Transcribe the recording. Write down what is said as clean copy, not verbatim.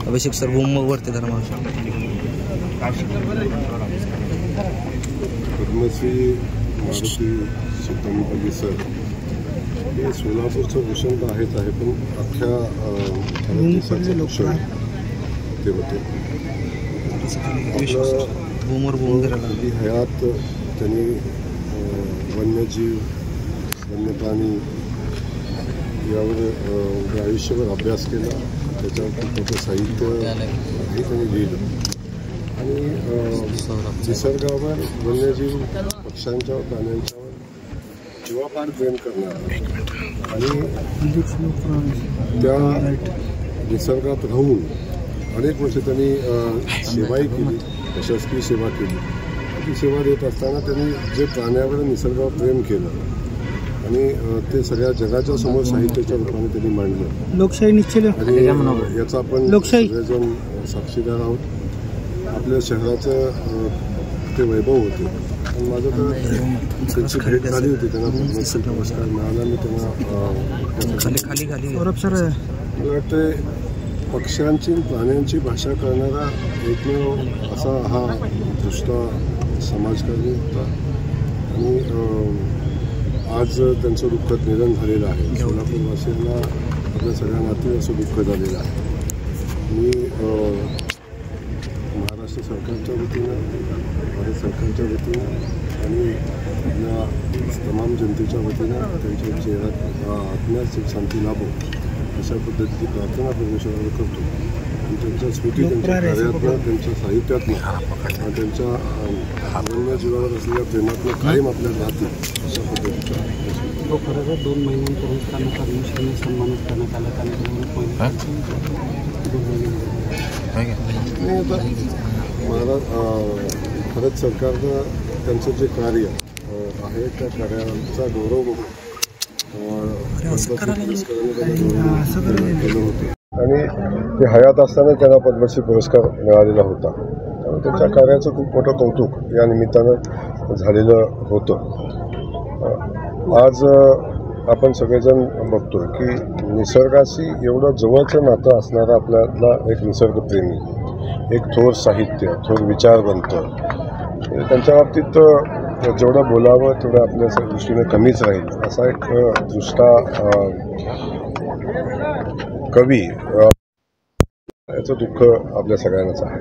अभिषेक sir वरती धर्मावशी Padmashri Maruti Chitampalli sir हे सोलापूरचं भूषण तर आहेच आहे, पण अख्ख्या देशाचं भूषण ते होते. आपली हयात त्यांनी वन्यजीव वन्यप्राणी यावर आयुष्यभर अभ्यास केला. त्याच्यावर खूप मोठं साहित्यही त्यांनी लिहिलं आणि निसर्गावर वन्यजीव पक्ष्यांच्यावर प्राण्यांच्यावर जीवापाड प्रेम करणार आणि त्या निसर्गात राहून अनेक वर्ष त्यांनी सेवाही केली, प्रशासकीय सेवा केली. ती सेवा देत असताना त्यांनी जे प्राण्यावर निसर्गावर प्रेम केलं आणि ते सगळ्या जगाच्या समोर साहित्याच्या रूपाने त्यांनी मांडलं. लोकशाही निश्चित आणि याचा आपण सगळेजण साक्षीदार आहोत. आपल्या शहराचं ते वैभव होते. आणि माझं तर त्यांची भेट झाली होती, त्यांना पद्मश्री पुरस्कार मिळाला. मी त्यांना मला वाटते पक्ष्यांची प्राण्यांची भाषा करणारा एकमेव असा हा दृष्टा समाजकारणी होता. आणि आज त्यांचं दुःखद निधन झालेलं आहे. सोलापूरवासीयांना आपल्या सगळ्या नाती असं दुःख झालेलं आहे. मी महाराष्ट्र सरकारच्या वतीनं, भारत सरकारच्या वतीनं आणि आपल्या तमाम जनतेच्या वतीनं त्यांच्या चेहऱ्यात आत्म्यास शांती लाभो अशा पद्धतीची प्रार्थना परमेश्वराला करतो. आणि त्यांच्या स्मृती, त्यांच्या कार्यातनं, त्यांच्या साहित्यातनं, त्यांच्या वन्यजीवावर असलेल्या प्रेमातनं कायम आपल्याला राहतील अशा पद्धतीचा. खरंच 2 महिन्यांपूर्वी त्यांना पद्मश्रीने सन्मानित करण्यात आलं. मला खरंच सरकारनं त्यांचं जे कार्य आहे त्या कार्याचा गौरव केलं होतं आणि ते हयात असताना त्यांना पद्मश्री पुरस्कार मिळालेला होता. त्यामुळे त्यांच्या कार्याचं खूप मोठं कौतुक या निमित्तानं झालेलं होतं. आज आपण सगळेजण बघतोय की निसर्गाशी एवढं जवळचं नातं असणारा आपल्याला एक निसर्गप्रेमी, एक थोर साहित्य, थोर विचारवंत. त्यांच्या बाबतीत जेवढं बोलावं तेवढं आपल्या दृष्टीने कमीच राहील असा एक दृष्टा कवी, याचं दुःख आपल्या सगळ्यांनाच आहे.